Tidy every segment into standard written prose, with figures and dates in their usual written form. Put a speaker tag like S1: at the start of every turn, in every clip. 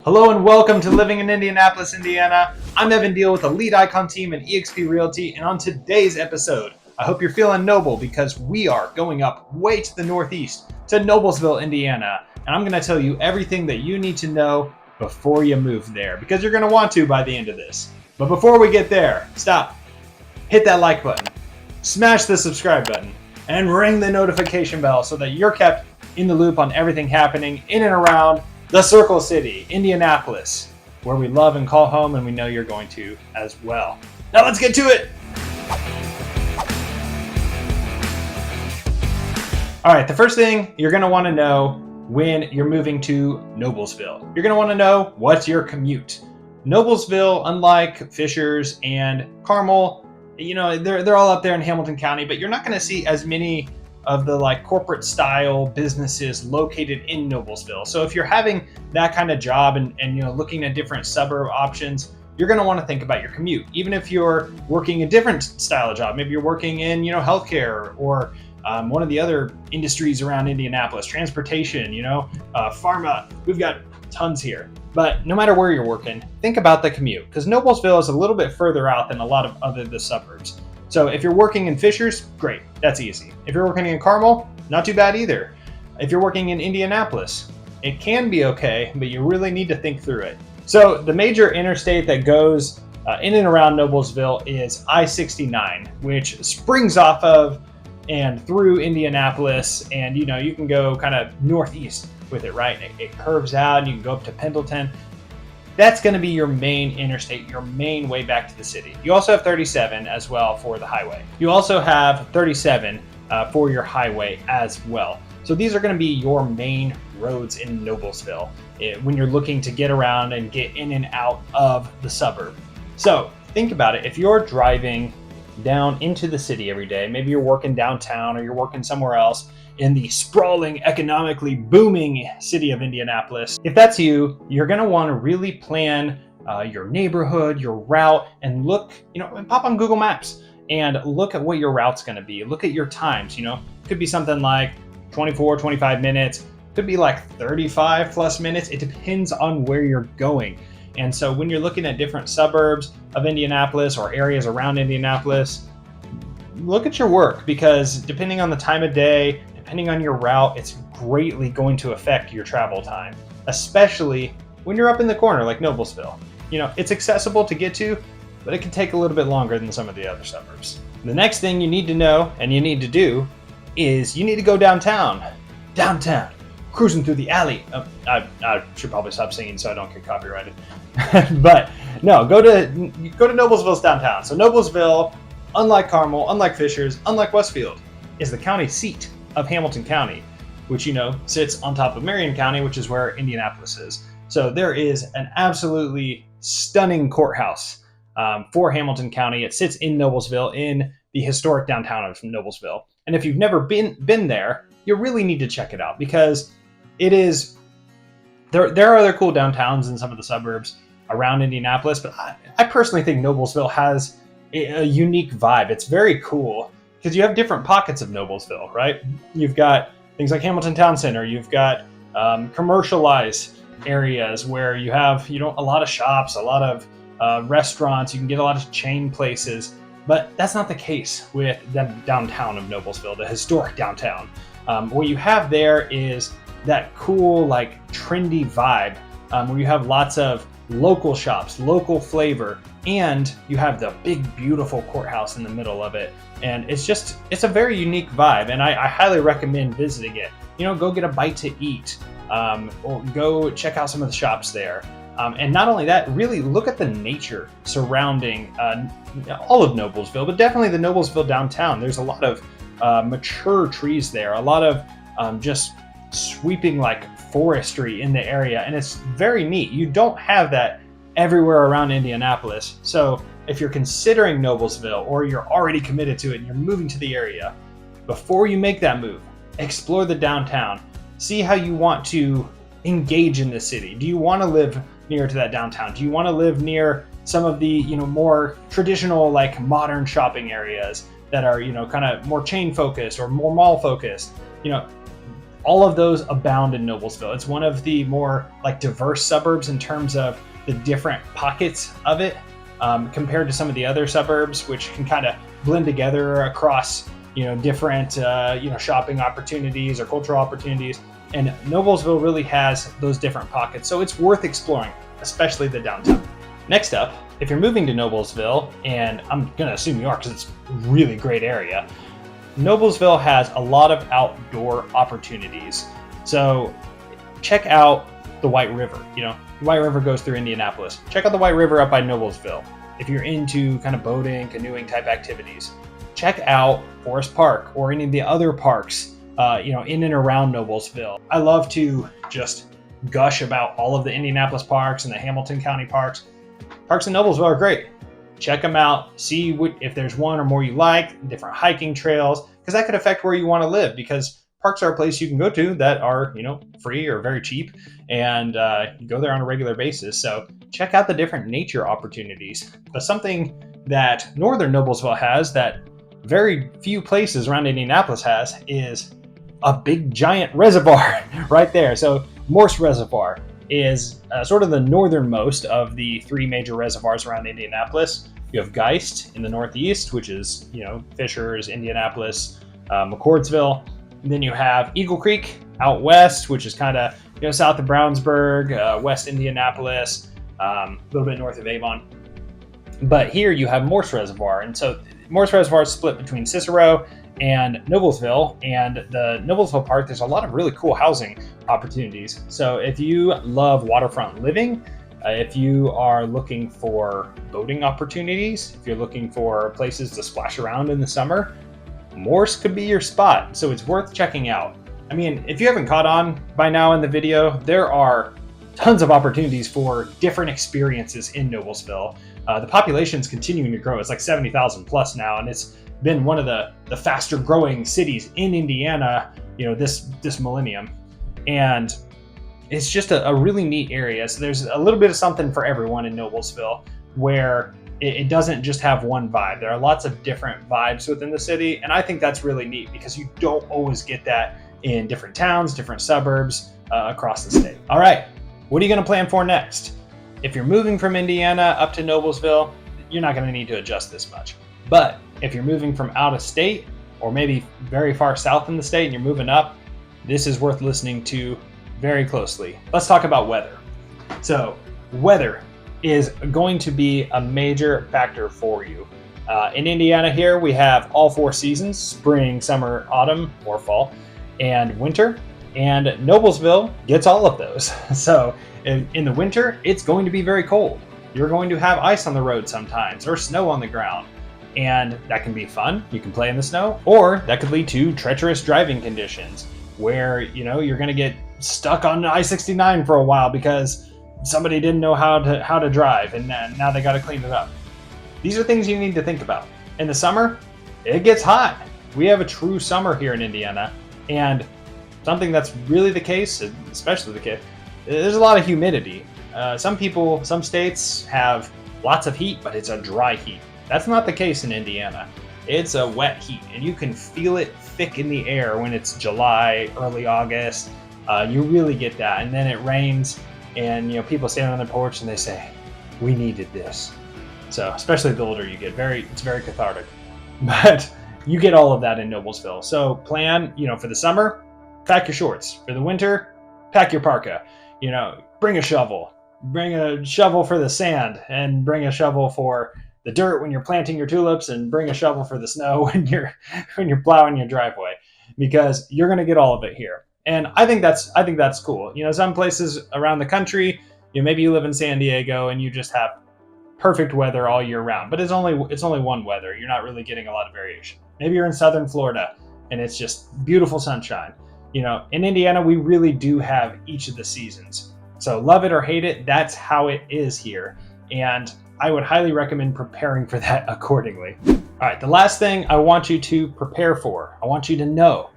S1: Hello and welcome to Living in Indianapolis, Indiana. I'm Evan Deal with the Lead Icon team and eXp Realty, and on today's episode, I hope you're feeling noble because we are going up way to the northeast to Noblesville, Indiana, and I'm going to tell you everything that you need to know before you move there because you're going to want to by the end of this. But before we get there, stop, hit that like button, smash the subscribe button, and ring the notification bell so that you're kept in the loop on everything happening in and around the Circle City, Indianapolis, where we love and call home, and we know you're going to as well. Now let's get to it. All right, the first thing you're going to want to know when you're moving to Noblesville, you're going to want to know what's your commute. Noblesville, unlike Fishers and Carmel, they're all up there in Hamilton County, but you're not going to see as many of the corporate style businesses located in Noblesville. So if you're having that kind of job and looking at different suburb options, you're going to want to think about your commute. Even if you're working a different style of job, maybe you're working in healthcare or one of the other industries around Indianapolis, transportation, pharma. We've got tons here. But no matter where you're working, think about the commute because Noblesville is a little bit further out than a lot of the suburbs. So if you're working in Fishers, great, that's easy. If you're working in Carmel, not too bad either. If you're working in Indianapolis, it can be okay, but you really need to think through it. So the major interstate that goes in and around Noblesville is I-69, which springs off of and through Indianapolis, and you can go kind of northeast with it, right? It curves out and you can go up to Pendleton. That's going to be your main interstate, your main way back to the city. You also have 37 as well for the highway. You also have 37 for your highway as well. So these are going to be your main roads in Noblesville when you're looking to get around and get in and out of the suburb. So think about it. If you're driving down into the city every day, maybe you're working downtown or you're working somewhere else in the sprawling, economically booming city of Indianapolis. If that's you, you're going to want to really plan your neighborhood, your route, and look, and pop on Google Maps and look at what your route's going to be. Look at your times, could be something like 24, 25 minutes, could be like 35 plus minutes. It depends on where you're going. And so when you're looking at different suburbs of Indianapolis or areas around Indianapolis, look at your work because depending on the time of day, depending on your route, it's greatly going to affect your travel time, especially when you're up in the corner like Noblesville. It's accessible to get to, but it can take a little bit longer than some of the other suburbs. The next thing you need to know and you need to do is you need to go downtown, cruising through the alley. I should probably stop singing so I don't get copyrighted. But no, go to Noblesville's downtown. So Noblesville, unlike Carmel, unlike Fishers, unlike Westfield, is the county seat of Hamilton County, which sits on top of Marion County, which is where Indianapolis is. So there is an absolutely stunning courthouse for Hamilton County. It sits in Noblesville, in the historic downtown of Noblesville. And if you've never been there, you really need to check it out because it is. There are other cool downtowns in some of the suburbs around Indianapolis, but I personally think Noblesville has a unique vibe. It's very cool because you have different pockets of Noblesville, right? You've got things like Hamilton Town Center. You've got commercialized areas where you have, a lot of shops, a lot of restaurants. You can get a lot of chain places, but that's not the case with the downtown of Noblesville, the historic downtown. What you have there is that cool, trendy vibe where you have lots of local shops, local flavor, and you have the big, beautiful courthouse in the middle of it. And it's a very unique vibe, and I highly recommend visiting it. Go get a bite to eat, or go check out some of the shops there. And not only that, really look at the nature surrounding all of Noblesville, but definitely the Noblesville downtown. There's a lot of mature trees there, a lot of just sweeping forestry in the area, and it's very neat. You don't have that everywhere around Indianapolis. So if you're considering Noblesville or you're already committed to it and you're moving to the area, before you make that move, explore the downtown. See how you want to engage in the city. Do you want to live near to that downtown? Do you want to live near some of the more traditional modern shopping areas that are kind of more chain focused or more mall focused? all of those abound in Noblesville. It's one of the more like diverse suburbs in terms of the different pockets of it, compared to some of the other suburbs, which can kind of blend together across different shopping opportunities or cultural opportunities. And Noblesville really has those different pockets, so it's worth exploring, especially the downtown. Next up, if you're moving to Noblesville, and I'm gonna assume you are because it's a really great area, Noblesville has a lot of outdoor opportunities. So check out the White River. The White River goes through Indianapolis. Check out the White River up by Noblesville. If you're into kind of boating, canoeing type activities, check out Forest Park or any of the other parks in and around Noblesville. I love to just gush about all of the Indianapolis parks and the Hamilton County parks. Parks in Noblesville are great. Check them out, see if there's one or more you like, different hiking trails, because that could affect where you want to live, because parks are a place you can go to that are, free or very cheap, and you go there on a regular basis. So check out the different nature opportunities. But something that northern Noblesville has that very few places around Indianapolis has is a big giant reservoir right there. So Morse Reservoir is sort of the northernmost of the three major reservoirs around Indianapolis. You have Geist in the northeast, which is, Fishers, Indianapolis, McCordsville. And then you have Eagle Creek out west, which is kind of, south of Brownsburg, west Indianapolis, a little bit north of Avon. But here you have Morse Reservoir. And so Morse Reservoir is split between Cicero and Noblesville, and the Noblesville Park, there's a lot of really cool housing opportunities. So if you love waterfront living, if you are looking for boating opportunities, if you're looking for places to splash around in the summer, Morse could be your spot. So it's worth checking out. I mean, if you haven't caught on by now in the video, there are tons of opportunities for different experiences in Noblesville. The population's continuing to grow. It's like 70,000 plus now, and it's been one of the faster growing cities in Indiana, this millennium. And it's just a really neat area. So there's a little bit of something for everyone in Noblesville, where it doesn't just have one vibe. There are lots of different vibes within the city, and I think that's really neat because you don't always get that in different towns, different suburbs across the state. All right, what are you gonna plan for next? If you're moving from Indiana up to Noblesville, you're not gonna need to adjust this much. But if you're moving from out of state, or maybe very far south in the state and you're moving up, this is worth listening to very closely. Let's talk about weather. So weather is going to be a major factor for you. In Indiana here, we have all four seasons: spring, summer, autumn, or fall, and winter. And Noblesville gets all of those. So in the winter, it's going to be very cold. You're going to have ice on the road sometimes, or snow on the ground. And that can be fun. You can play in the snow, or that could lead to treacherous driving conditions where, you're going to get stuck on I-69 for a while because somebody didn't know how to drive, and now they got to clean it up. These are things you need to think about. In the summer, it gets hot. We have a true summer here in Indiana, and something that's really the case, especially the case, there's a lot of humidity. Some states have lots of heat, but it's a dry heat. That's not the case in Indiana. It's a wet heat, and you can feel it thick in the air when it's July, early August. You really get that. And then it rains, and people stand on their porch and they say, "We needed this." So especially the older you get, it's very cathartic. But you get all of that in Noblesville. So plan, for the summer, pack your shorts. For the winter, pack your parka. Bring a shovel. Bring a shovel for the sand, and bring a shovel for the dirt when you're planting your tulips, and bring a shovel for the snow when you're plowing your driveway, because you're going to get all of it here. And I think that's cool. Some places around the country, maybe you live in San Diego and you just have perfect weather all year round, but it's only one weather. You're not really getting a lot of variation. Maybe you're in southern Florida and it's just beautiful sunshine. In Indiana, we really do have each of the seasons. So love it or hate it, that's how it is here. And I would highly recommend preparing for that accordingly. All right, the last thing I want you to prepare for, I want you to know,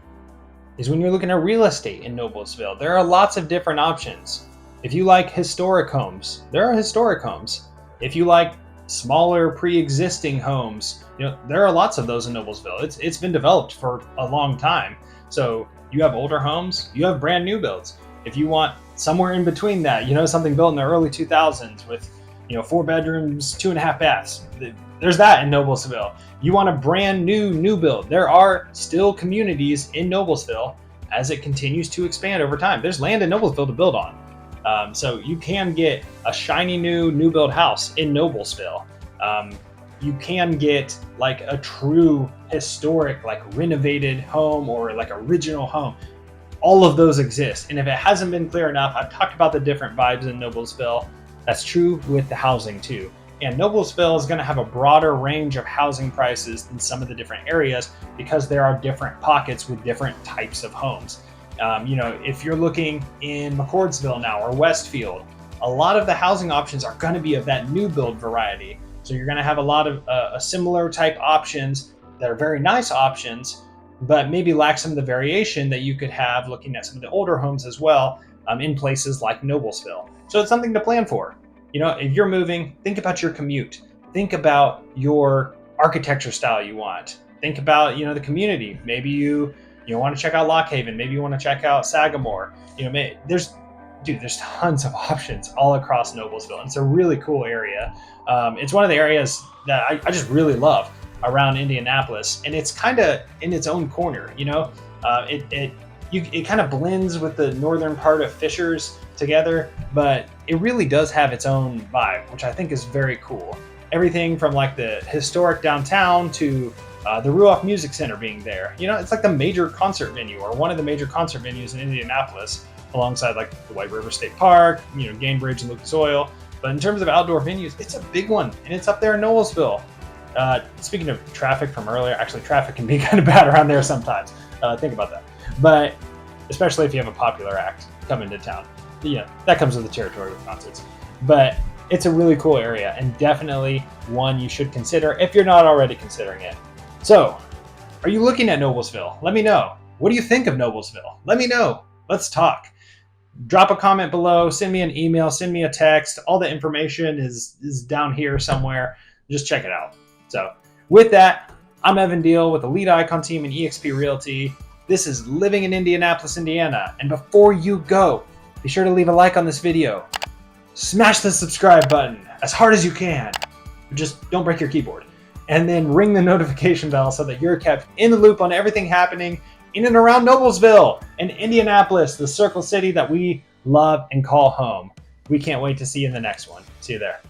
S1: is when you're looking at real estate in Noblesville, there are lots of different options. If you like historic homes, there are historic homes. If you like smaller pre-existing homes, there are lots of those in Noblesville. It's been developed for a long time. So you have older homes, you have brand new builds. If you want somewhere in between that, you know, something built in the early 2000s with, you know, 4 bedrooms, 2.5 baths, there's that in Noblesville. You want a brand new build. There are still communities in Noblesville as it continues to expand over time. There's land in Noblesville to build on. So you can get a shiny new build house in Noblesville. You can get like a true historic, like renovated home or like original home. All of those exist. And if it hasn't been clear enough, I've talked about the different vibes in Noblesville. That's true with the housing too. And Noblesville is going to have a broader range of housing prices than some of the different areas because there are different pockets with different types of homes. You know, if you're looking in McCordsville now or Westfield, a lot of the housing options are going to be of that new build variety. So you're going to have a lot of similar type options that are very nice options, but maybe lack some of the variation that you could have looking at some of the older homes as well in places like Noblesville. So it's something to plan for. You know, if you're moving, think about your commute. Think about your architecture style you want. Think about, you know, the community. Maybe you want to check out Lock Haven. Maybe you want to check out Sagamore. You know, there's tons of options all across Noblesville. And it's a really cool area. It's one of the areas that I just really love around Indianapolis, and it's kind of in its own corner. You know, it kind of blends with the northern part of Fishers together, but it really does have its own vibe, which I think is very cool. Everything from like the historic downtown to the Ruoff Music Center being there. You know, it's like the major concert venue or one of the major concert venues in Indianapolis, alongside like the White River State Park, you know, Gainbridge and Lucas Oil. But in terms of outdoor venues, it's a big one, and it's up there in Noblesville. Speaking of traffic from earlier, actually traffic can be kind of bad around there sometimes. Think about that. But especially if you have a popular act come into town. Yeah, that comes with the territory with concerts. But it's a really cool area, and definitely one you should consider if you're not already considering it. So, are you looking at Noblesville? Let me know. What do you think of Noblesville? Let me know. Let's talk. Drop a comment below, send me an email, send me a text. All the information is down here somewhere. Just check it out. So, with that, I'm Evan Deal with the Lead Icon team in eXp Realty. This is Living in Indianapolis, Indiana. And before you go, be sure to leave a like on this video. Smash the subscribe button as hard as you can. Just don't break your keyboard. And then ring the notification bell so that you're kept in the loop on everything happening in and around Noblesville and Indianapolis, the Circle City that we love and call home. We can't wait to see you in the next one. See you there.